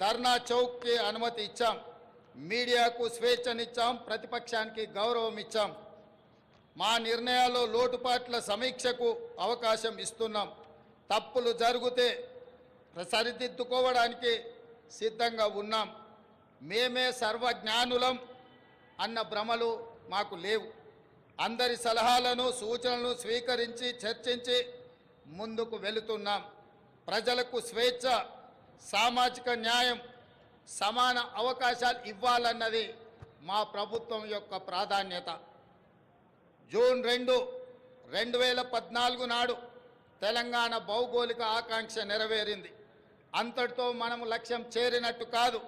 ధర్నా చౌక్కి అనుమతి ఇచ్చాం, మీడియాకు స్వేచ్ఛనిచ్చాం, ప్రతిపక్షానికి గౌరవం ఇచ్చాం. మా నిర్ణయాల్లో లోటుపాట్ల సమీక్షకు అవకాశం ఇస్తున్నాం. తప్పులు జరిగితే సరిదిద్దుకోవడానికి సిద్ధంగా ఉన్నాం. మేమే సర్వజ్ఞానులం అన్న భ్రమలు మాకు లేవు. అందరి సలహాలను సూచనలను స్వీకరించి చర్చించి ముందుకు వెళుతున్నాం. ప్రజలకు స్వేచ్ఛ, సామాజిక న్యాయం, సమాన అవకాశాలు ఇవ్వాలన్నది మా ప్రభుత్వం యొక్క ప్రాధాన్యత. జూన్ 2, 2014 నాడు తెలంగాణ భౌగోళిక ఆకాంక్ష నెరవేరింది. అంతటితో మనం లక్ష్యం చేరినట్టు కాదు.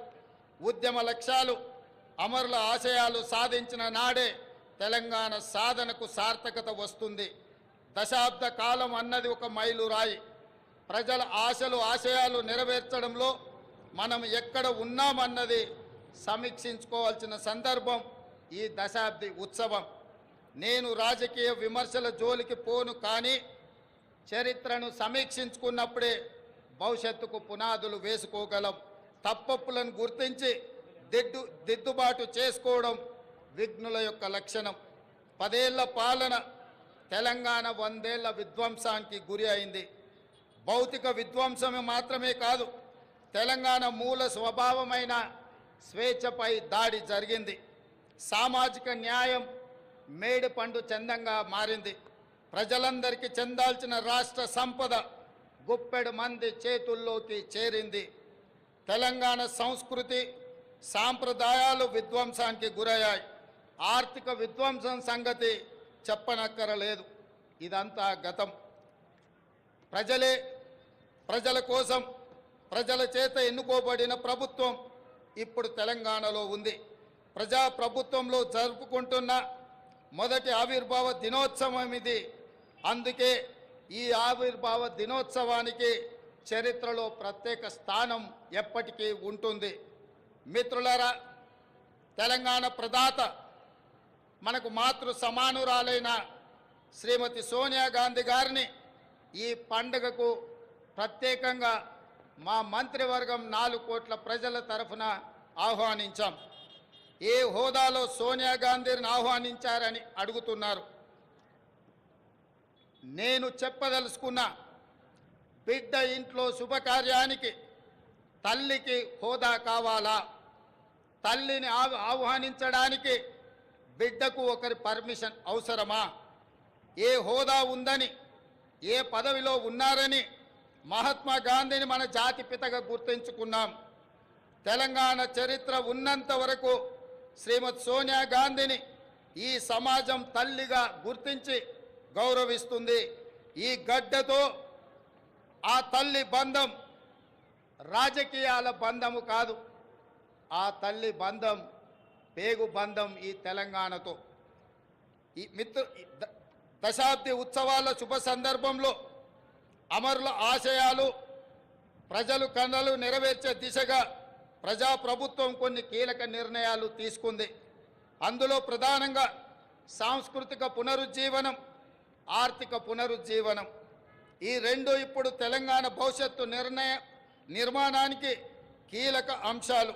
ఉద్యమ లక్ష్యాలు, అమరుల ఆశయాలు సాధించిన నాడే తెలంగాణ సాధనకు సార్థకత వస్తుంది. దశాబ్ద కాలం అన్నది ఒక మైలురాయి. ప్రజల ఆశలు, ఆశయాలు నెరవేర్చడంలో మనం ఎక్కడ ఉన్నామన్నది సమీక్షించుకోవాల్సిన సందర్భం ఈ దశాబ్ది ఉత్సవం. నేను రాజకీయ విమర్శల జోలికి పోను, కానీ చరిత్రను సమీక్షించుకున్నప్పుడే భవిష్యత్తుకు పునాదులు వేసుకోగలం. తప్పొప్పులను గుర్తించి దిద్దుబాటు చేసుకోవడం విఘ్నుల యొక్క లక్షణం. 10 ఏళ్ల పాలన తెలంగాణ 100 ఏళ్ల విధ్వంసానికి గురి అయింది. భౌతిక విధ్వంసమే మాత్రమే కాదు, తెలంగాణ మూల స్వభావమైన స్వేచ్ఛపై దాడి జరిగింది. సామాజిక న్యాయం మేడి పండు చందంగా మారింది. ప్రజలందరికీ చెందాల్సిన రాష్ట్ర సంపద గుప్పెడు మంది చేతుల్లోకి చేరింది. తెలంగాణ సంస్కృతి, సాంప్రదాయాలు విధ్వంసానికి గురయ్యాయి. ఆర్థిక విధ్వంసం సంగతి చెప్పనక్కరలేదు. ఇదంతా గతం. ప్రజలే, ప్రజల కోసం, ప్రజల చేత ఎన్నుకోబడిన ప్రభుత్వం ఇప్పుడు తెలంగాణలో ఉంది. ప్రజాప్రభుత్వంలో జరుపుకుంటున్న మొదటి ఆవిర్భావ దినోత్సవం ఇది. అందుకే ఈ ఆవిర్భావ దినోత్సవానికి చరిత్రలో ప్రత్యేక స్థానం ఎప్పటికీ ఉంటుంది. మిత్రులారా, తెలంగాణ ప్రదాత, మనకు మాతృ సమానురాలైన శ్రీమతి సోనియా గాంధీ గారిని ఈ పండుగకు ప్రత్యేకంగా మా మంత్రివర్గం 4 కోట్ల ప్రజల తరఫున ఆహ్వానించాం. ఏ హోదాలో సోనియా గాంధీని ఆహ్వానించారని అడుగుతున్నారు. నేను చెప్పదలుచుకున్న, బిడ్డ ఇంట్లో శుభకార్యానికి తల్లికి హోదా కావాలా? తల్లిని ఆహ్వానించడానికి బిడ్డకు ఒకరి పర్మిషన్ అవసరమా? ఏ హోదా ఉందని, ఏ పదవిలో ఉన్నారని మహాత్మా గాంధీని మన జాతిపితగా గుర్తించుకున్నాం. తెలంగాణ చరిత్ర ఉన్నంత వరకు శ్రీమతి సోనియా గాంధీని ఈ సమాజం తల్లిగా గుర్తించి గౌరవిస్తుంది. ఈ గడ్డతో ఆ తల్లి బంధం రాజకీయాల బంధము కాదు. ఆ తల్లి బంధం పేగు బంధం ఈ తెలంగాణతో. ఈ దశాబ్ది ఉత్సవాల శుభ సందర్భంలో అమరుల ఆశయాలు, ప్రజలు కళలు నెరవేర్చే దిశగా ప్రజాప్రభుత్వం కొన్ని కీలక నిర్ణయాలు తీసుకుంది. అందులో ప్రధానంగా సాంస్కృతిక పునరుజ్జీవనం, ఆర్థిక పునరుజ్జీవనం. ఈ రెండు ఇప్పుడు తెలంగాణ భవిష్యత్తు నిర్మాణానికి కీలక అంశాలు.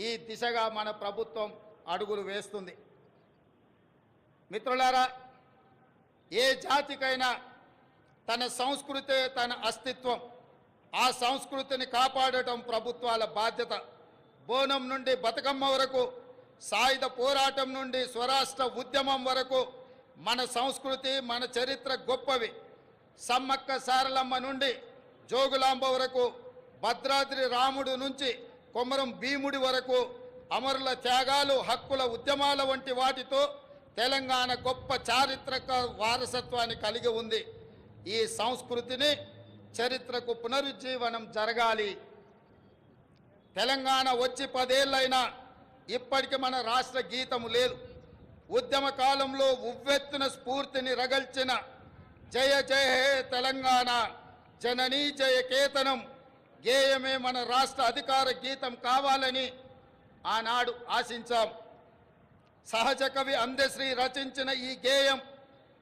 ఈ దిశగా మన ప్రభుత్వం అడుగులు వేస్తుంది. మిత్రులారా, ఏ జాతికైనా తన సంస్కృతే తన అస్తిత్వం. ఆ సంస్కృతిని కాపాడటం ప్రభుత్వాల బాధ్యత. బోనం నుండి బతుకమ్మ వరకు, సాయుధ పోరాటం నుండి స్వరాష్ట్ర ఉద్యమం వరకు మన సంస్కృతి, మన చరిత్ర గొప్పవి. సమ్మక్క సారలమ్మ నుండి జోగులాంబ వరకు, భద్రాద్రి రాముడు నుంచి కొమరం భీముడి వరకు అమరుల త్యాగాలు, హక్కుల ఉద్యమాల వంటి వాటితో తెలంగాణ గొప్ప చారిత్రక వారసత్వాన్ని కలిగి ఉంది. ఈ సంస్కృతిని, చరిత్రకు పునరుజ్జీవనం జరగాలి. తెలంగాణ వచ్చి 10 ఏళ్ళైనా ఇప్పటికి మన రాష్ట్ర గీతము లేదు. ఉద్యమ కాలంలో ఉవ్వెత్తున స్ఫూర్తిని రగల్చిన జయ జయ హే తెలంగాణ జననీ జయ కేతనం గేయమే మన రాష్ట్ర అధికార గీతం కావాలని ఆనాడు ఆశించాం. సహజ కవి అందశ్రీ రచించిన ఈ గేయం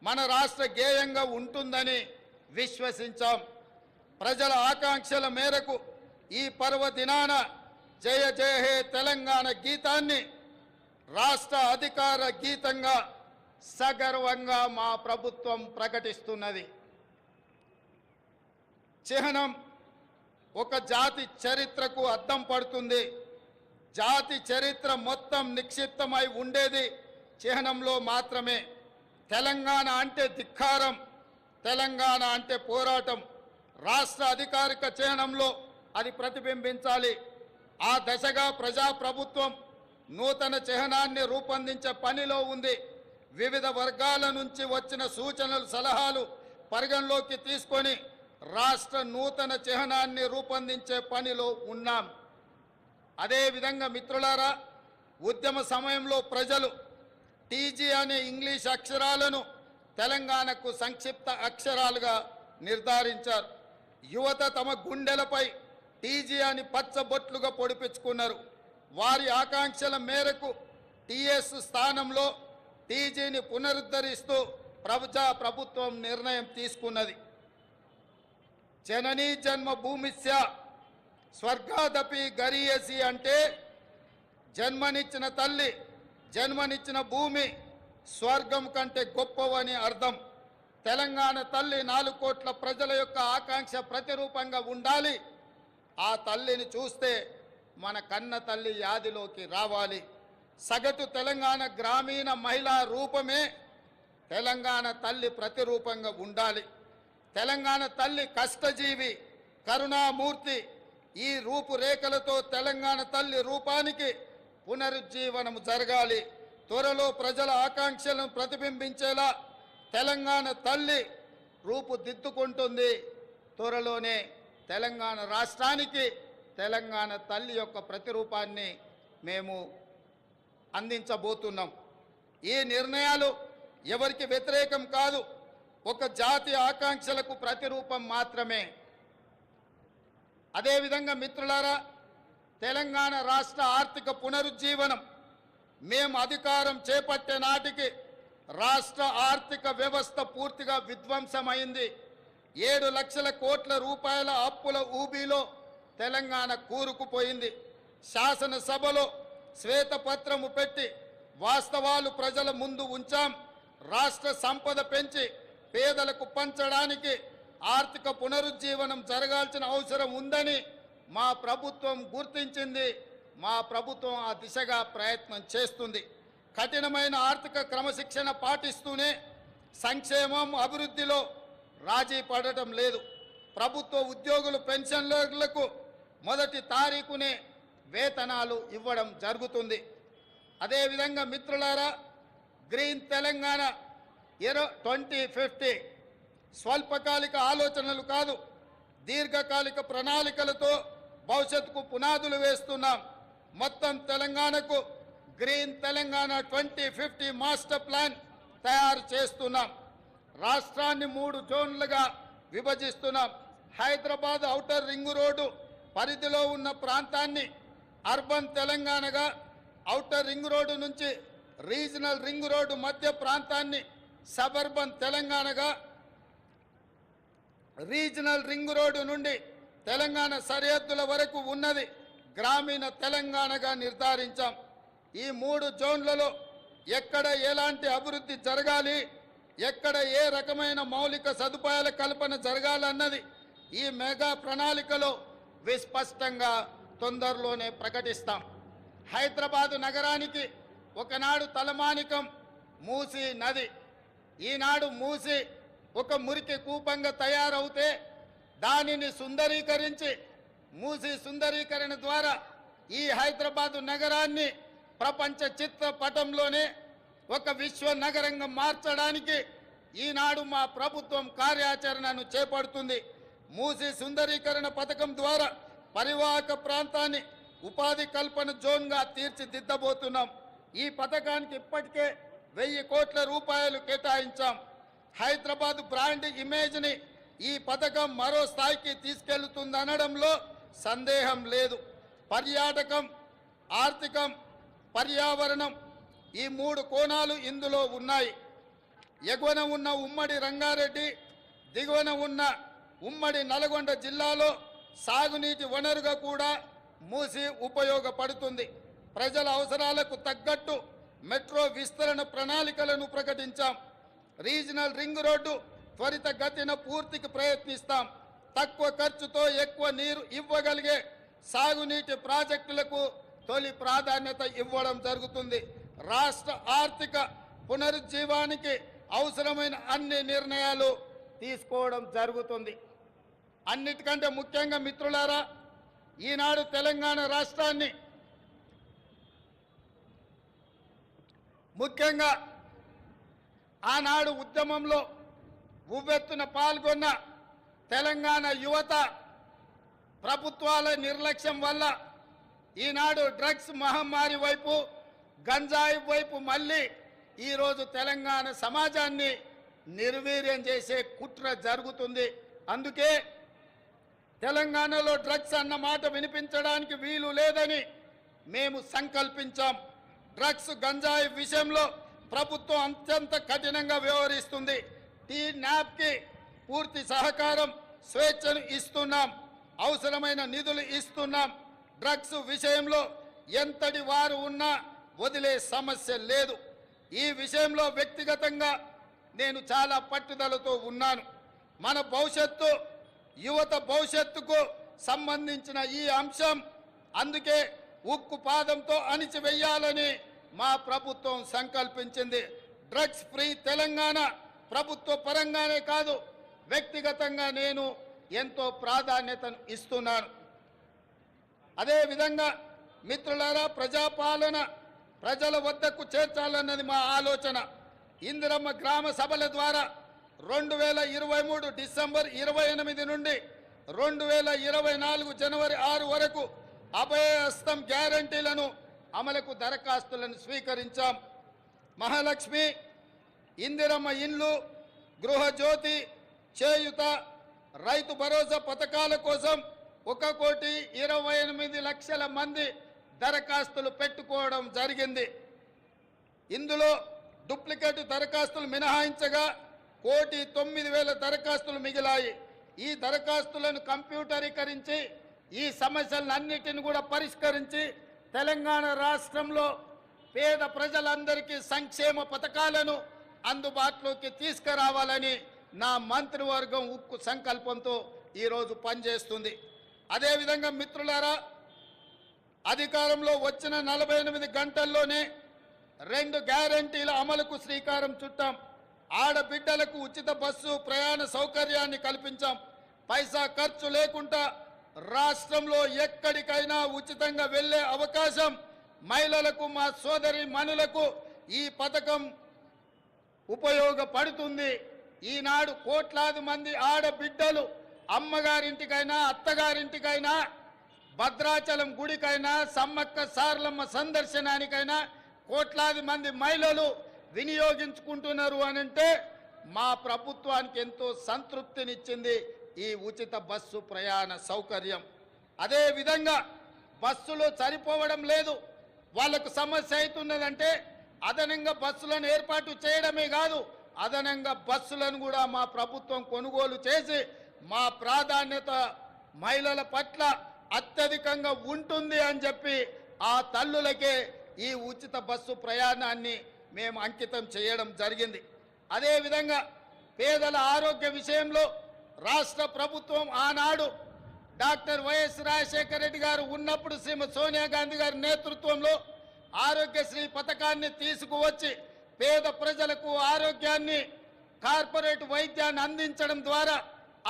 మన రాష్ట్ర గేయంగా ఉంటుందని విశ్వసించాం. ప్రజల ఆకాంక్షల మేరకు ఈ పర్వదినాన జయ జయ హే తెలంగాణ గీతాన్ని రాష్ట్ర అధికార గీతంగా సగర్వంగా మా ప్రభుత్వం ప్రకటిస్తున్నది. చిహ్నం ఒక జాతి చరిత్రకు అద్దం పడుతుంది. జాతి చరిత్ర మొత్తం నిక్షిప్తమై ఉండేది చిహ్నంలో మాత్రమే. తెలంగాణ అంటే ధిక్కారం, తెలంగాణ అంటే పోరాటం. రాష్ట్ర అధికారిక చిహ్నంలో అది ప్రతిబింబించాలి. ఆ దశగా ప్రజాప్రభుత్వం నూతన చిహ్నాన్ని రూపొందించే పనిలో ఉంది. వివిధ వర్గాల నుంచి వచ్చిన సూచనలు, సలహాలు పరిగణలోకి తీసుకొని రాష్ట్ర నూతన చిహ్నాన్ని రూపొందించే పనిలో ఉన్నాం. అదేవిధంగా మిత్రులారా, ఉద్యమ సమయంలో ప్రజలు టీజీ అనే ఇంగ్లీష్ అక్షరాలను తెలంగాణకు సంక్షిప్త అక్షరాలుగా నిర్ధారించారు. యువత తమ గుండెలపై టీజీ అని పచ్చబొట్లుగా పొడిపించుకున్నారు. వారి ఆకాంక్షల మేరకు టీఎస్ స్థానంలో టీజీని పునరుద్ధరిస్తూ ప్రభుత్వం నిర్ణయం తీసుకున్నది. జననీ జన్మభూమిస్య స్వర్గాదపి గరీయసి అంటే జన్మనిచ్చిన తల్లి, జన్మనిచ్చిన భూమి స్వర్గం కంటే గొప్పవని అర్థం. తెలంగాణ తల్లి 4 కోట్ల ప్రజల యొక్క ఆకాంక్ష ప్రతిరూపంగా ఉండాలి. ఆ తల్లిని చూస్తే మన కన్న తల్లి యాదిలోకి రావాలి. సగటు తెలంగాణ గ్రామీణ మహిళా రూపమే తెలంగాణ తల్లి ప్రతిరూపంగా ఉండాలి. తెలంగాణ తల్లి కష్టజీవి, కరుణామూర్తి. ఈ రూపురేఖలతో తెలంగాణ తల్లి రూపానికి పునరుజ్జీవనం జరగాలి. త్వరలో ప్రజల ఆకాంక్షలను ప్రతిబింబించేలా తెలంగాణ తల్లి రూపుదిద్దుకుంటుంది. త్వరలోనే తెలంగాణ రాష్ట్రానికి తెలంగాణ తల్లి యొక్క ప్రతిరూపాన్ని మేము అందించబోతున్నాం. ఈ నిర్ణయాలు ఎవరికి వ్యతిరేకం కాదు, ఒక జాతి ఆకాంక్షలకు ప్రతిరూపం మాత్రమే. అదేవిధంగా మిత్రులారా, తెలంగాణ రాష్ట్ర ఆర్థిక పునరుజ్జీవనం మేము అధికారం చేపట్టే నాటికి రాష్ట్ర ఆర్థిక వ్యవస్థ పూర్తిగా విధ్వంసమైంది. 7 లక్షల కోట్ల రూపాయల అప్పుల ఊబిలో తెలంగాణ కూరుకుపోయింది. శాసనసభలో శ్వేతపత్రము పెట్టి వాస్తవాలు ప్రజల ముందు ఉంచాం. రాష్ట్ర సంపద పెంచి పేదలకు పంచడానికి ఆర్థిక పునరుజ్జీవనం జరగాల్సిన అవసరం ఉందని మా ప్రభుత్వం గుర్తించింది. మా ప్రభుత్వం ఆ దిశగా ప్రయత్నం చేస్తుంది. కఠినమైన ఆర్థిక క్రమశిక్షణ పాటిస్తూనే సంక్షేమం, అభివృద్ధిలో రాజీ పడటం లేదు. ప్రభుత్వ ఉద్యోగులు పెన్షన్లకు మొదటి తారీఖునే వేతనాలు ఇవ్వడం జరుగుతుంది. అదేవిధంగా మిత్రులారా, గ్రీన్ తెలంగాణ 2050 స్వల్పకాలిక ఆలోచనలు కాదు, దీర్ఘకాలిక ప్రణాళికలతో భవిష్యత్తుకు పునాదులు వేస్తున్నాం. మొత్తం తెలంగాణకు గ్రీన్ తెలంగాణ 2050 మాస్టర్ ప్లాన్ తయారు చేస్తున్నాం. రాష్ట్రాన్ని 3 జోన్లుగా విభజిస్తున్నాం. హైదరాబాద్ ఔటర్ రింగ్ రోడ్డు పరిధిలో ఉన్న ప్రాంతాన్ని అర్బన్ తెలంగాణగా, ఔటర్ రింగ్ రోడ్డు నుంచి రీజనల్ రింగ్ రోడ్డు మధ్య ప్రాంతాన్ని సబర్బన్ తెలంగాణగా, రీజనల్ రింగ్ రోడ్డు నుండి తెలంగాణ సరిహద్దుల వరకు ఉన్నది గ్రామీణ తెలంగాణగా నిర్ధారించాం. ఈ 3 జోన్లలో ఎక్కడ ఎలాంటి అభివృద్ధి జరగాలి, ఎక్కడ ఏ రకమైన మౌలిక సదుపాయాల కల్పన జరగాలన్నది ఈ మెగా ప్రణాళికలో విస్పష్టంగా తొందరలోనే ప్రకటిస్తాం. హైదరాబాదు నగరానికి ఒకనాడు తలమానికం మూసీ నది. ఈనాడు మూసీ ఒక మురికి కూపంగా తయారవుతే దానిని సుందరీకరించి, మూసీ సుందరీకరణ ద్వారా ఈ హైదరాబాదు నగరాన్ని ప్రపంచ చిత్రపటంలోనే ఒక విశ్వ నగరంగా మార్చడానికి ఈనాడు మా ప్రభుత్వం కార్యాచరణను చేపడుతుంది. మూసీ సుందరీకరణ పథకం ద్వారా పరివాహక ప్రాంతాన్ని ఉపాధి కల్పన జోన్గా తీర్చిదిద్దబోతున్నాం. ఈ పథకానికి ఇప్పటికే 1000 కోట్ల రూపాయలు కేటాయించాం. హైదరాబాద్ బ్రాండ్ ఇమేజ్ని ఈ పథకం మరో స్థాయికి తీసుకెళ్తుందనడంలో సందేహం లేదు. పర్యాటకం, ఆర్థికం, పర్యావరణం ఈ 3 కోణాలు ఇందులో ఉన్నాయి. ఎగువన ఉన్న ఉమ్మడి రంగారెడ్డి, దిగువన ఉన్న ఉమ్మడి నల్గొండ జిల్లాలో సాగునీటి వనరుగా కూడా మూసి ఉపయోగపడుతుంది. ప్రజల అవసరాలకు తగ్గట్టు మెట్రో విస్తరణ ప్రణాళికలను ప్రకటించాం. రీజనల్ రింగ్ రోడ్డు త్వరితగతిన పూర్తికి ప్రయత్నిస్తాం. తక్కువ ఖర్చుతో ఎక్కువ నీరు ఇవ్వగలిగే సాగునీటి ప్రాజెక్టులకు తొలి ప్రాధాన్యత ఇవ్వడం జరుగుతుంది. రాష్ట్ర ఆర్థిక పునరుజ్జీవానికి అవసరమైన అన్ని నిర్ణయాలు తీసుకోవడం జరుగుతుంది. అన్నిటికంటే ముఖ్యంగా మిత్రులారా, ఈనాడు తెలంగాణ రాష్ట్రాన్ని ముఖ్యంగా ఆనాడు ఉద్యమంలో ఉవ్వెత్తున పాల్గొన్న తెలంగాణ యువత ప్రభుత్వాల నిర్లక్ష్యం వల్ల ఈనాడు డ్రగ్స్ మహమ్మారి వైపు, గంజాయి వైపు మళ్ళీ ఈరోజు తెలంగాణ సమాజాన్ని నిర్వీర్యం చేసే కుట్ర జరుగుతుంది. అందుకే తెలంగాణలో డ్రగ్స్ అన్న మాట వినిపించడానికి వీలు లేదని మేము సంకల్పించాం. డ్రగ్స్ గంజాయి విషయంలో ప్రభుత్వం అత్యంత కఠినంగా వ్యవహరిస్తుంది. టీ-న్యాప్కి పూర్తి సహకారం, స్వేచ్ఛను ఇస్తున్నాం. అవసరమైన నిధులు ఇస్తున్నాం. డ్రగ్స్ విషయంలో ఎంతటి వారు ఉన్నా వదిలే సమస్య లేదు. ఈ విషయంలో వ్యక్తిగతంగా నేను చాలా పట్టుదలతో ఉన్నాను. మన భవిష్యత్తు, యువత భవిష్యత్తుకు సంబంధించిన ఈ అంశం అందుకే ఉక్కు పాదంతో అణిచివేయాలని మా ప్రభుత్వం సంకల్పించింది. డ్రగ్స్ ఫ్రీ తెలంగాణ ప్రభుత్వ పరంగానే కాదు, వ్యక్తిగతంగా నేను ఎంతో ప్రాధాన్యతను ఇస్తున్నాను. అదేవిధంగా మిత్రులారా, ప్రజాపాలన ప్రజల వద్దకు చేర్చాలన్నది మా ఆలోచన. ఇందిరమ్మ గ్రామ సభల ద్వారా 2023 డిసెంబర్ 28 నుండి 2024 జనవరి 6 వరకు అభయహస్తం గ్యారంటీలను అమలుకు దరఖాస్తులను స్వీకరించాం. మహాలక్ష్మి, ఇందిరమ్మ ఇండ్లు, గృహజ్యోతి, చేయుత, రైతు భరోసా పథకాల కోసం 1,28,00,000 మంది దరఖాస్తులు పెట్టుకోవడం జరిగింది. ఇందులో డూప్లికేట్ దరఖాస్తులు మినహాయించగా 1,09,000 దరఖాస్తులు మిగిలాయి. ఈ దరఖాస్తులను కంప్యూటరీకరించి ఈ సమస్యలన్నిటిని కూడా పరిష్కరించి తెలంగాణ రాష్ట్రంలో పేద ప్రజలందరికీ సంక్షేమ పథకాలను అందుబాటులోకి తీసుకురావాలని నా మంత్రివర్గం ఉక్కు సంకల్పంతో ఈరోజు పనిచేస్తుంది. అదేవిధంగా మిత్రులారా, అధికారంలో వచ్చిన 48 గంటల్లోనే 2 గ్యారంటీల అమలుకు శ్రీకారం చుట్టాం. ఆడబిడ్డలకు ఉచిత బస్సు ప్రయాణ సౌకర్యాన్ని కల్పించాం. పైసా ఖర్చు లేకుండా రాష్ట్రంలో ఎక్కడికైనా ఉచితంగా వెళ్లే అవకాశం మహిళలకు, మా సోదరి మనులకు ఈ పథకం ఉపయోగపడుతుంది. ఈనాడు కోట్లాది మంది ఆడబిడ్డలు అమ్మగారింటికైనా, అత్తగారింటికైనా, భద్రాచలం గుడికైనా, సమ్మక్క సారలమ్మ సందర్శనానికైనా కోట్లాది మంది మహిళలు వినియోగించుకుంటున్నారు అనంటే మా ప్రభుత్వానికి ఎంతో సంతృప్తినిచ్చింది ఈ ఉచిత బస్సు ప్రయాణ సౌకర్యం. అదేవిధంగా బస్సులు సరిపోవడం లేదు, వాళ్లకు సమస్య అవుతున్నదంటే అదనంగా బస్సులను ఏర్పాటు చేయడమే కాదు, అదనంగా బస్సులను కూడా మా ప్రభుత్వం కొనుగోలు చేసి మా ప్రాధాన్యత మహిళల పట్ల అత్యధికంగా ఉంటుంది అని చెప్పి ఆ తల్లులకే ఈ ఉచిత బస్సు ప్రయాణాన్ని మేము అంకితం చేయడం జరిగింది. అదేవిధంగా పేదల ఆరోగ్య విషయంలో రాష్ట్ర ప్రభుత్వం ఆనాడు డాక్టర్ వైఎస్ రాజశేఖర రెడ్డి గారు ఉన్నప్పుడు శ్రీమతి సోనియా గాంధీ గారి నేతృత్వంలో ఆరోగ్యశ్రీ పథకాన్ని తీసుకువచ్చి పేద ప్రజలకు ఆరోగ్యాన్ని, కార్పొరేట్ వైద్యాన్ని అందించడం ద్వారా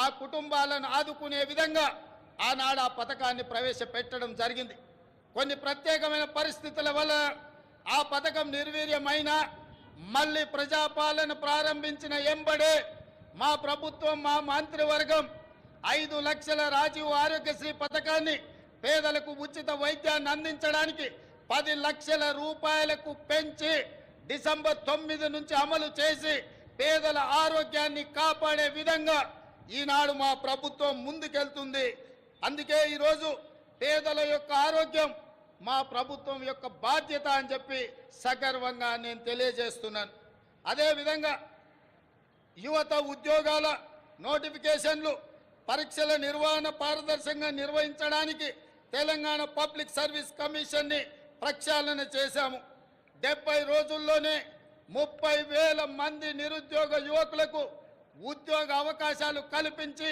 ఆ కుటుంబాలను ఆదుకునే విధంగా ఆనాడు ఆ పథకాన్ని ప్రవేశపెట్టడం జరిగింది. కొన్ని ప్రత్యేకమైన పరిస్థితుల వల్ల ఆ పథకం నిర్వీర్యమైనా మళ్ళీ ప్రజాపాలన ప్రారంభించిన ఎంబడే మా ప్రభుత్వం, మా మంత్రివర్గం 5 లక్షల రాజీవ్ ఆరోగ్యశ్రీ పథకాన్ని పేదలకు ఉచిత వైద్యాన్ని అందించడానికి 10 లక్షల రూపాయలకు పెంచి డిసెంబర్ 9 నుంచి అమలు చేసి పేదల ఆరోగ్యాన్ని కాపాడే విధంగా ఈనాడు మా ప్రభుత్వం ముందుకెళ్తుంది. అందుకే ఈరోజు పేదల యొక్క ఆరోగ్యం మా ప్రభుత్వం యొక్క బాధ్యత అని చెప్పి సగర్వంగా నేను తెలియజేస్తున్నాను. అదేవిధంగా యువత ఉద్యోగాల నోటిఫికేషన్లు, పరీక్షల నిర్వహణ పారదర్శకంగా నిర్వహించడానికి తెలంగాణ పబ్లిక్ సర్వీస్ కమిషన్ని ప్రక్షాళన చేశాము. 70 రోజుల్లోనే 30,000 మంది నిరుద్యోగ యువకులకు ఉద్యోగ అవకాశాలు కల్పించి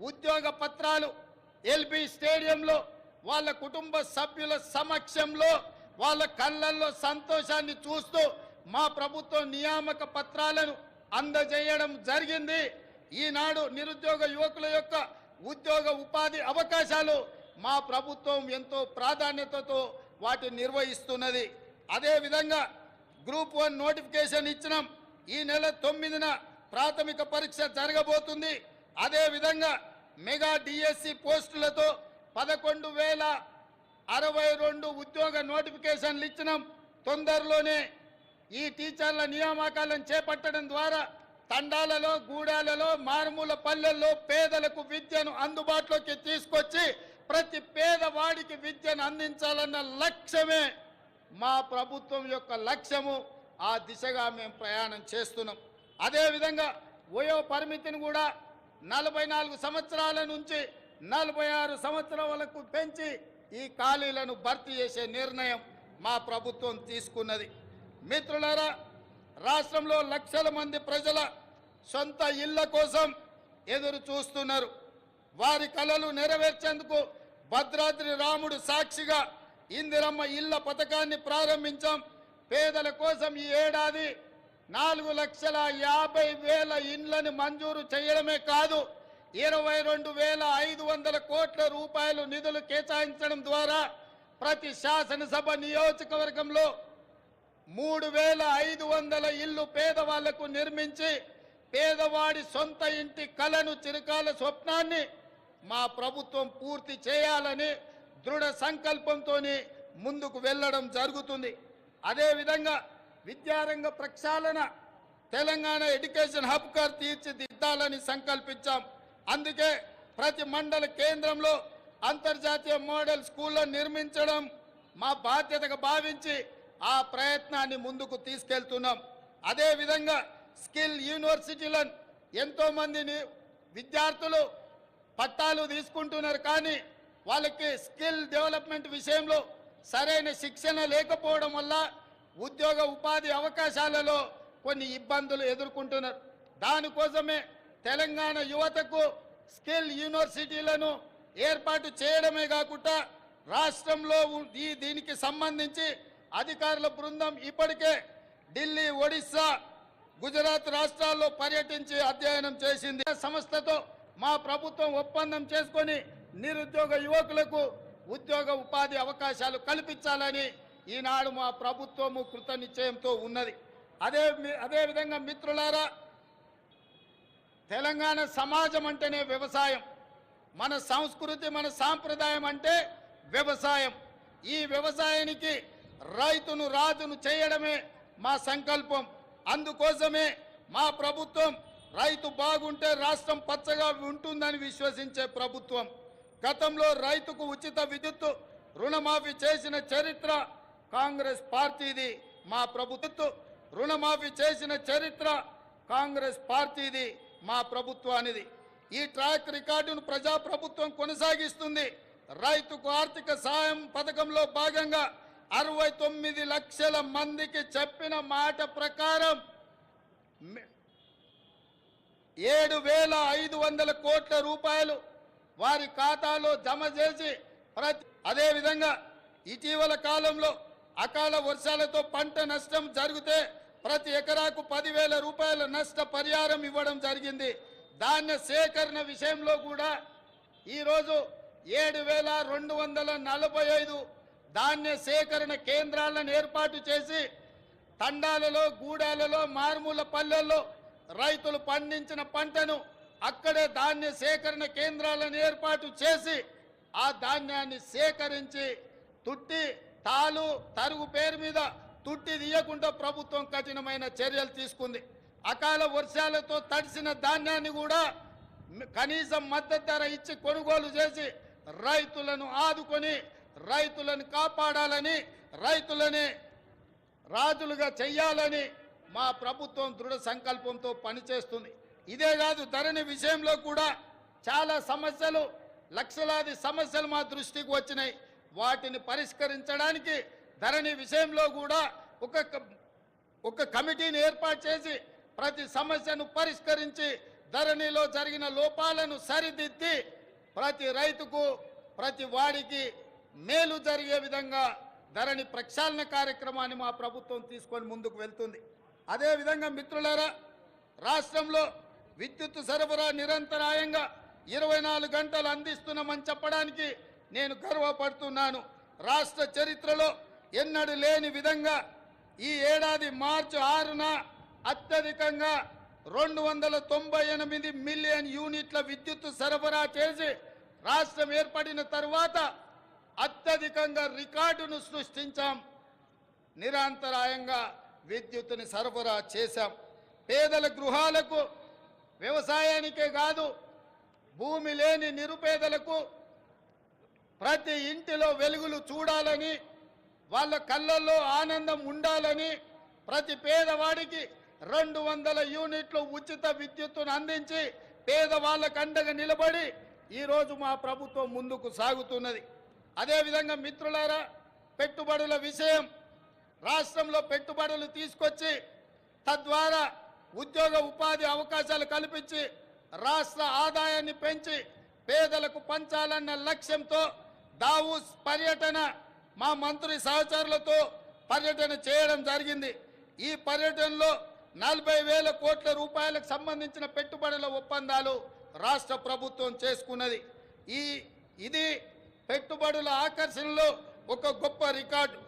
ఉద్యోగ పత్రాలు ఎల్బీ స్టేడియంలో వాళ్ళ కుటుంబ సభ్యుల సమక్షంలో వాళ్ళ కళ్ళల్లో సంతోషాన్ని చూస్తూ మా ప్రభుత్వం నియామక పత్రాలను అందజేయడం జరిగింది. ఈనాడు నిరుద్యోగ యువకుల యొక్క ఉద్యోగ ఉపాధి అవకాశాలు మా ప్రభుత్వం ఎంతో ప్రాధాన్యతతో వాటిని నిర్వహిస్తున్నది. అదేవిధంగా గ్రూప్ 1 నోటిఫికేషన్ ఇచ్చినాం. ఈ నెల 9న ప్రాథమిక పరీక్ష జరగబోతుంది. అదేవిధంగా మెగా డిఎస్సి పోస్టులతో 11,062 ఉద్యోగ నోటిఫికేషన్లు ఇచ్చినాం. తొందరలోనే ఈ టీచర్ల నియామకాలను చేపట్టడం ద్వారా తండాలలో, గూడాలలో, మారుమూల పల్లెల్లో పేదలకు విద్యను అందుబాటులోకి తీసుకొచ్చి ప్రతి పేదవాడికి విద్యను అందించాలన్న లక్ష్యమే మా ప్రభుత్వం యొక్క లక్ష్యము. ఆ దిశగా మేము ప్రయాణం చేస్తున్నాం. అదేవిధంగా వయో పరిమితిని కూడా 44 సంవత్సరాల నుంచి 46 సంవత్సరాలకు పెంచి ఈ ఖాళీలను భర్తీ చేసే నిర్ణయం మా ప్రభుత్వం తీసుకున్నది. మిత్రులారా, రాష్ట్రంలో లక్షల మంది ప్రజల సొంత ఇళ్ల కోసం ఎదురు చూస్తున్నారు. వారి కలలు నెరవేర్చేందుకు భద్రాద్రి రాముడు సాక్షిగా ఇందిరమ్మ ఇళ్ల పథకాన్ని ప్రారంభించాం. పేదల కోసం ఈ ఏడాది 4,50,000 ఇండ్లను మంజూరు చేయడమే కాదు, 22,500 కోట్ల రూపాయలు నిధులు కేటాయించడం ద్వారా ప్రతి శాసనసభ నియోజకవర్గంలో 3,500 ఇళ్లు పేదవాళ్లకు నిర్మించి పేదవాడి సొంత ఇంటి కలను, చిరకాల స్వప్నాన్ని మా ప్రభుత్వం పూర్తి చేయాలని దృఢ సంకల్పంతో ముందుకు వెళ్ళడం జరుగుతుంది. అదేవిధంగా విద్యారంగ ప్రక్షాళన, తెలంగాణ ఎడ్యుకేషన్ హబ్గా తీర్చిదిద్దాలని సంకల్పించాం. అందుకే ప్రతి మండల కేంద్రంలో అంతర్జాతీయ మోడల్ స్కూళ్లను నిర్మించడం మా బాధ్యతగా భావించి ఆ ప్రయత్నాన్ని ముందుకు తీసుకెళ్తున్నాం. అదేవిధంగా స్కిల్ యూనివర్సిటీలను ఎంతోమందిని విద్యార్థులు పట్టాలు తీసుకుంటున్నారు, కానీ వాళ్ళకి స్కిల్ డెవలప్మెంట్ విషయంలో సరైన శిక్షణ లేకపోవడం వల్ల ఉద్యోగ ఉపాధి అవకాశాలలో కొన్ని ఇబ్బందులు ఎదుర్కొంటున్నారు. దానికోసమే తెలంగాణ యువతకు స్కిల్ యూనివర్సిటీలను ఏర్పాటు చేయడమే కాకుండా రాష్ట్రంలో దీనికి సంబంధించి అధికారుల బృందం ఇప్పటికే ఢిల్లీ, ఒడిశా, గుజరాత్ రాష్ట్రాల్లో పర్యటించి అధ్యయనం చేసింది. సంస్థతో మా ప్రభుత్వం ఒప్పందం చేసుకొని నిరుద్యోగ యువకులకు ఉద్యోగ ఉపాధి అవకాశాలు కల్పించాలని ఈనాడు మా ప్రభుత్వము కృత నిశ్చయంతో ఉన్నది. అదేవిధంగా మిత్రులారా, తెలంగాణ సమాజం అంటేనే వ్యవసాయం. మన సంస్కృతి, మన సాంప్రదాయం అంటే వ్యవసాయం. ఈ వ్యవసాయానికి రైతును రాజును చేయడమే మా సంకల్పం. అందుకోసమే మా ప్రభుత్వం రైతు బాగుంటే రాష్ట్రం పచ్చగా ఉంటుందని విశ్వసించే ప్రభుత్వం. గతంలో రైతుకు ఉచిత విద్యుత్తు రుణమాఫీ చేసిన చరిత్ర కాంగ్రెస్ పార్టీది. మా ప్రభుత్వం రుణమాఫీ చేసిన చరిత్ర కాంగ్రెస్ పార్టీది, మా ప్రభుత్వానిది. ఈ ట్రాక్ రికార్డును ప్రజాప్రభుత్వం కొనసాగిస్తుంది. రైతుకు ఆర్థిక సాయం పథకంలో భాగంగా 69 లక్షల మందికి చెప్పిన మాట ప్రకారం 7,500 కోట్ల రూపాయలు వారి ఖాతాలో జమ చేసి అదేవిధంగా ఇటీవల కాలంలో అకాల వర్షాలతో పంట నష్టం జరిగితే ప్రతి ఎకరాకు 10,000 రూపాయల నష్ట పరిహారం ఇవ్వడం జరిగింది. ధాన్య సేకరణ విషయంలో కూడా ఈరోజు 7,245 ధాన్య సేకరణ కేంద్రాలను ఏర్పాటు చేసి తండాలలో, గూడాలలో, మారుమూల పల్లెల్లో రైతులు పండించిన పంటను అక్కడే ధాన్య సేకరణ కేంద్రాలను ఏర్పాటు చేసి ఆ ధాన్యాన్ని సేకరించి తుట్టి, తాలు, తరుగు పేరు మీద తుట్టి తీయకుండా ప్రభుత్వం కఠినమైన చర్యలు తీసుకుంది. అకాల వర్షాలతో తడిసిన ధాన్యాన్ని కూడా కనీస మద్దతు ధర ఇచ్చి కొనుగోలు చేసి రైతులను ఆదుకొని రైతులను కాపాడాలని, రైతులని రాజులుగా చెయ్యాలని మా ప్రభుత్వం దృఢ సంకల్పంతో పనిచేస్తుంది. ఇదే కాదు, ధరణి విషయంలో కూడా చాలా సమస్యలు లక్షలాది సమస్యలు మా దృష్టికి వచ్చినాయి. వాటిని పరిష్కరించడానికి ధరణి విషయంలో కూడా ఒక కమిటీని ఏర్పాటు చేసి ప్రతి సమస్యను పరిష్కరించి ధరణిలో జరిగిన లోపాలను సరిదిద్ది ప్రతి రైతుకు ప్రతి వాడికి మేలు జరిగే విధంగా ధరణి ప్రక్షాళన కార్యక్రమాన్ని మా ప్రభుత్వం తీసుకొని ముందుకు వెళ్తుంది. అదేవిధంగా మిత్రులారా, రాష్ట్రంలో విద్యుత్ సరఫరా నిరంతరాయంగా 24 గంటలు అందిస్తున్నామని చెప్పడానికి నేను గర్వపడుతున్నాను. రాష్ట్ర చరిత్రలో ఎన్నడూ లేని విధంగా ఈ ఏడాది మార్చి 6న అత్యధికంగా 298 మిలియన్ యూనిట్ల విద్యుత్ సరఫరా చేసి రాష్ట్రం ఏర్పడిన తర్వాత అత్యధికంగా రికార్డును సృష్టించాం. నిరంతరాయంగా విద్యుత్తుని సరఫరా చేశాం. పేదల గృహాలకు, వ్యవసాయానికే కాదు భూమి లేని నిరుపేదలకు ప్రతి ఇంటిలో వెలుగులు చూడాలని, వాళ్ళ కళ్ళల్లో ఆనందం ఉండాలని ప్రతి పేదవాడికి 200 యూనిట్లు ఉచిత విద్యుత్తును అందించి పేదవాళ్ళకు అండగా నిలబడి ఈరోజు మా ప్రభుత్వం ముందుకు సాగుతున్నది. అదేవిధంగా మిత్రులారా, పెట్టుబడుల విషయం, రాష్ట్రంలో పెట్టుబడులు తీసుకొచ్చి తద్వారా ఉద్యోగ ఉపాధి అవకాశాలు కల్పించి రాష్ట్ర ఆదాయాన్ని పెంచి పేదలకు పంచాలన్న లక్ష్యంతో దావూస్ పర్యటన మా మంత్రి సహచరులతో పర్యటన చేయడం జరిగింది. ఈ పర్యటనలో 40,000 కోట్ల రూపాయలకు సంబంధించిన పెట్టుబడుల ఒప్పందాలు రాష్ట్ర ప్రభుత్వం చేసుకున్నది. ఇది పెట్టుబడుల ఆకర్షణలో ఒక గొప్ప రికార్డు.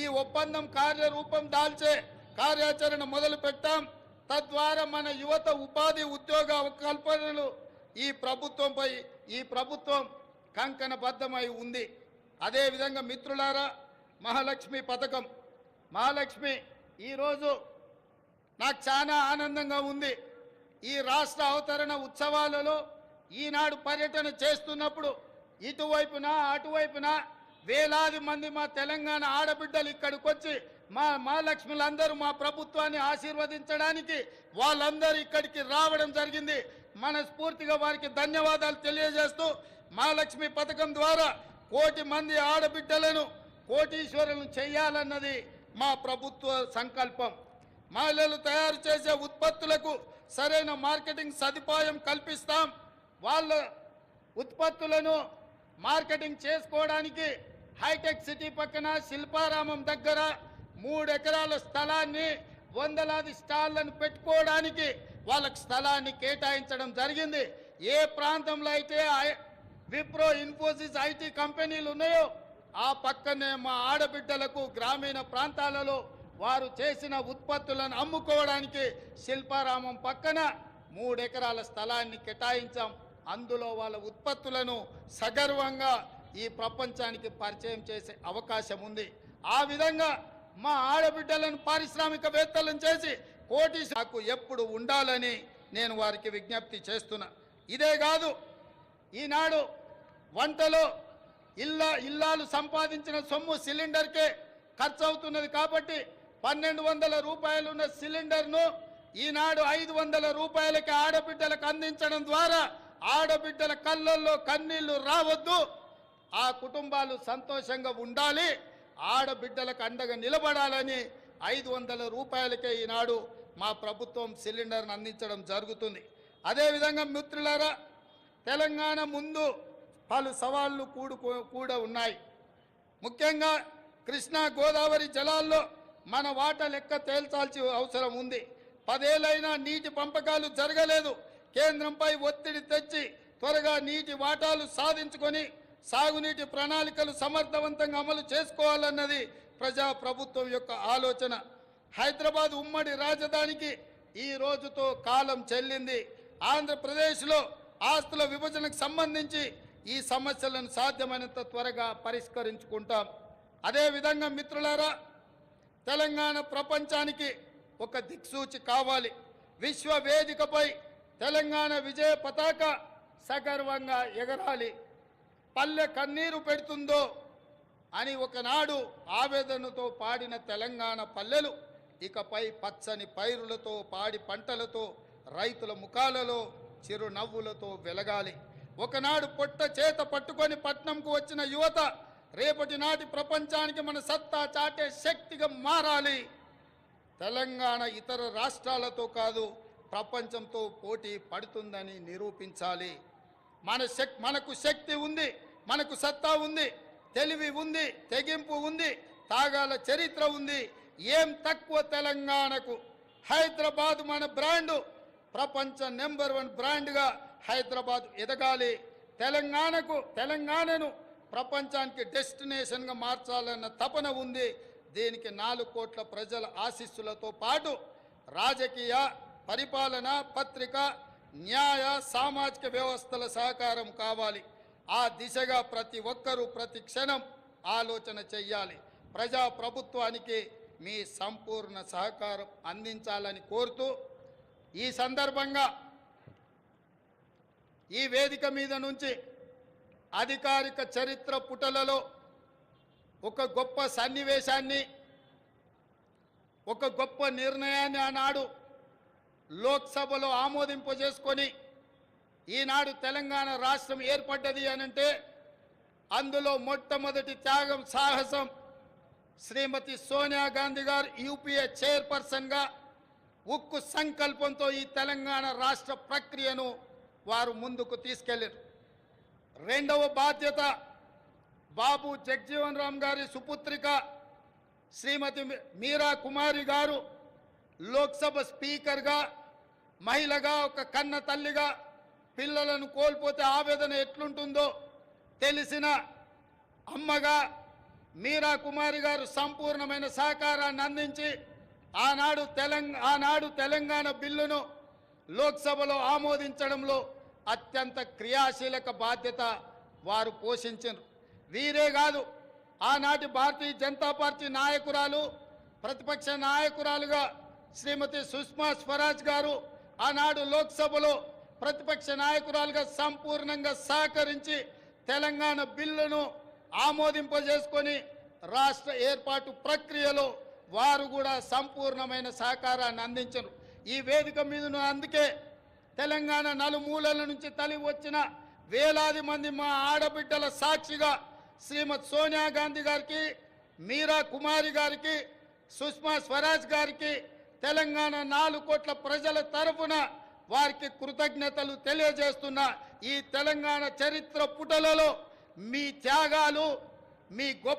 ఈ ఒప్పందం కార్యరూపం దాల్చే కార్యాచరణ మొదలు పెట్టాం. తద్వారా మన యువత ఉపాధి ఉద్యోగ కల్పనలు ఈ ప్రభుత్వం కంకణబద్ధమై ఉంది. అదేవిధంగా మిత్రులారా, మహాలక్ష్మి పథకం, మహాలక్ష్మి ఈరోజు నాకు చాలా ఆనందంగా ఉంది. ఈ రాష్ట్ర అవతరణ ఉత్సవాలలో ఈనాడు పర్యటన చేస్తున్నప్పుడు ఇటువైపున అటువైపున వేలాది మంది మా తెలంగాణ ఆడబిడ్డలు ఇక్కడికి వచ్చి మా లక్ష్ములందరూ మా ప్రభుత్వాన్ని ఆశీర్వదించడానికి వాళ్ళందరూ ఇక్కడికి రావడం జరిగింది. మనస్ఫూర్తిగా వారికి ధన్యవాదాలు తెలియజేస్తూ మహాలక్ష్మి పథకం ద్వారా 1 కోటి మంది ఆడబిడ్డలను కోటీశ్వరులను చేయాలన్నది మా ప్రభుత్వ సంకల్పం. మహిళలు తయారు చేసే ఉత్పత్తులకు సరైన మార్కెటింగ్ సదుపాయం కల్పిస్తాం. వాళ్ళ ఉత్పత్తులను మార్కెటింగ్ చేసుకోవడానికి హైటెక్ సిటీ పక్కన శిల్పారామం దగ్గర 3 ఎకరాల స్థలాన్ని, వందలాది స్టాళ్లను పెట్టుకోవడానికి వాళ్ళకి స్థలాన్ని కేటాయించడం జరిగింది. ఏ ప్రాంతంలో అయితే విప్రో, ఇన్ఫోసిస్, ఐటీ కంపెనీలు ఉన్నాయో ఆ పక్కనే మా ఆడబిడ్డలకు గ్రామీణ ప్రాంతాలలో వారు చేసిన ఉత్పత్తులను అమ్ముకోవడానికి శిల్పారామం పక్కన 3 ఎకరాల స్థలాన్ని కేటాయించాం. అందులో వాళ్ళ ఉత్పత్తులను సగర్వంగా ఈ ప్రపంచానికి పరిచయం చేసే అవకాశం ఉంది. ఆ విధంగా మా ఆడబిడ్డలను పారిశ్రామికవేత్తలను చేసి కోటీశ్వరులకు ఎప్పుడు ఉండాలని నేను వారికి విజ్ఞప్తి చేస్తున్నా. ఇదే కాదు, ఈనాడు వంటలో ఇల్లాలు సంపాదించిన సొమ్ము సిలిండర్కే ఖర్చు అవుతున్నది. కాబట్టి 1,200 రూపాయలు ఉన్న సిలిండర్ను ఈనాడు 500 రూపాయలకి ఆడబిడ్డలకు అందించడం ద్వారా ఆడబిడ్డల కళ్ళల్లో కన్నీళ్లు రావద్దు, ఆ కుటుంబాలు సంతోషంగా ఉండాలి, ఆడబిడ్డలకు అండగా నిలబడాలని 500 రూపాయలకే ఈనాడు మా ప్రభుత్వం సిలిండర్ను అందించడం జరుగుతుంది. అదేవిధంగా మిత్రులారా, తెలంగాణ ముందు పలు సవాళ్లు కూడా ఉన్నాయి. ముఖ్యంగా కృష్ణా గోదావరి జలాల్లో మన వాటా లెక్క తేల్చాల్సిన అవసరం ఉంది. 10 ఏళ్లైనా నీటి పంపకాలు జరగలేదు. కేంద్రంపై ఒత్తిడి తెచ్చి త్వరగా నీటి వాటాలు సాధించుకొని సాగునీటి ప్రణాళికలు సమర్థవంతంగా అమలు చేసుకోవాలన్నది ప్రజాప్రభుత్వం యొక్క ఆలోచన. హైదరాబాద్ ఉమ్మడి రాజధానికి ఈ రోజుతో కాలం చెల్లింది. ఆంధ్రప్రదేశ్లో ఆస్తుల విభజనకు సంబంధించి ఈ సమస్యలను సాధ్యమైనంత త్వరగా పరిష్కరించుకుంటాం. అదేవిధంగా మిత్రులారా, తెలంగాణ ప్రపంచానికి ఒక దిక్సూచి కావాలి. విశ్వ వేదికపై తెలంగాణ విజయ పతాక సగర్వంగా ఎగరాలి. పల్లె కన్నీరు పెడుతుందో అని ఒకనాడు ఆవేదనతో పాడిన తెలంగాణ పల్లెలు ఇకపై పచ్చని పైరులతో, పాడి పంటలతో, రైతుల ముఖాలలో చిరునవ్వులతో వెలగాలి. ఒకనాడు పొట్ట చేత పట్టుకొని పట్నంకు వచ్చిన యువత రేపటి నాటి ప్రపంచానికి మన సత్తా చాటే శక్తిగా మారాలి. తెలంగాణ ఇతర రాష్ట్రాలతో కాదు, ప్రపంచంతో పోటీ పడుతుందని నిరూపించాలి. మనకు శక్తి ఉంది, మనకు సత్తా ఉంది, తెలివి ఉంది, తెగింపు ఉంది, తాగాల చరిత్ర ఉంది. ఏం తక్కువ తెలంగాణకు? హైదరాబాద్ మన బ్రాండు, ప్రపంచ నెంబర్ 1 బ్రాండ్గా హైదరాబాద్ ఎదగాలి. తెలంగాణను ప్రపంచానికి డెస్టినేషన్గా మార్చాలన్న తపన ఉంది. దీనికి 4 కోట్ల ప్రజల ఆశీస్సులతో పాటు రాజకీయ, పరిపాలన, పత్రిక, న్యాయ, సామాజిక వ్యవస్థల సహకారం కావాలి. ఆ దిశగా ప్రతి ఒక్కరూ ప్రతి క్షణం ఆలోచన చెయ్యాలి. ప్రజాప్రభుత్వానికి మీ సంపూర్ణ సహకారం అందించాలని కోరుతూ ఈ సందర్భంగా ఈ వేదిక మీద నుంచి అధికారిక చరిత్ర పుటలలో ఒక గొప్ప సన్నివేశాన్ని, ఒక గొప్ప నిర్ణయాన్ని ఆనాడు లోక్సభలో ఆమోదింపజేసుకొని ఈనాడు తెలంగాణ రాష్ట్రం ఏర్పడ్డది అనంటే అందులో మొట్టమొదటి త్యాగం, సాహసం శ్రీమతి సోనియా గాంధీ గారు యూపీఏ చైర్పర్సన్గా ఉక్కు సంకల్పంతో ఈ తెలంగాణ రాష్ట్ర ప్రక్రియను వారు ముందుకు తీసుకెళ్లారు. రెండవ బాధ్యత బాబు జగ్జీవన్ రామ్ గారి సుపుత్రిక శ్రీమతి మీరా కుమారి గారు లోక్సభ స్పీకర్గా, మహిళగా, ఒక కన్న తల్లిగా పిల్లలను కోల్పోతే ఆవేదన ఎట్లుంటుందో తెలిసిన అమ్మగా మీరా కుమారి గారు సంపూర్ణమైన సహకారాన్ని అందించి ఆనాడు తెలంగాణ బిల్లును లోక్సభలో ఆమోదించడంలో అత్యంత క్రియాశీలక బాధ్యత వారు పోషించారు. వీరే కాదు, ఆనాటి భారతీయ జనతా పార్టీ నాయకురాలు, ప్రతిపక్ష నాయకురాలుగా శ్రీమతి సుష్మా స్వరాజ్ గారు ఆనాడు లోక్సభలో ప్రతిపక్ష నాయకురాలుగా సంపూర్ణంగా సహకరించి తెలంగాణ బిల్లును ఆమోదింపజేసుకొని రాష్ట్ర ఏర్పాటు ప్రక్రియలో వారు కూడా సంపూర్ణమైన సహకారాన్ని అందించారు. ఈ వేదిక మీదను అందుకే తెలంగాణ నలుమూలల నుంచి తరలి వచ్చిన వేలాది మంది మా ఆడబిడ్డల సాక్షిగా శ్రీమతి సోనియా గాంధీ గారికి, మీరా కుమారి గారికి, సుష్మా స్వరాజ్ గారికి తెలంగాణ 4 కోట్ల ప్రజల తరఫున వారికి కృతజ్ఞతలు తెలియజేస్తున్న ఈ తెలంగాణ చరిత్ర పుటలలో మీ త్యాగాలు, మీ గొప్ప